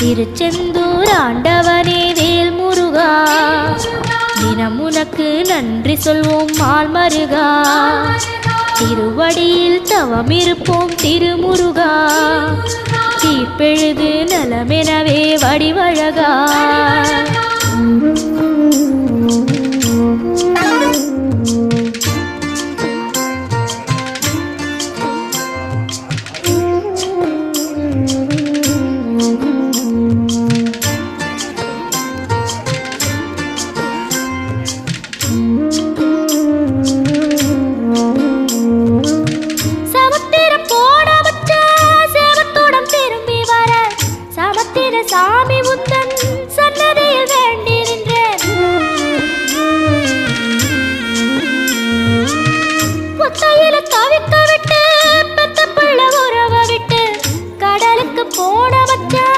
திருச்செந்தூர் ஆண்டவனே வேல் முருகா, தினம் உனக்கு நன்றி சொல்வோம் மால் மருகா. திருவடியில் தவமிருப்போம் திருமுருகா, தீப்பெழுது நலமெனவே வடிவழகா. சாமி முத்தன்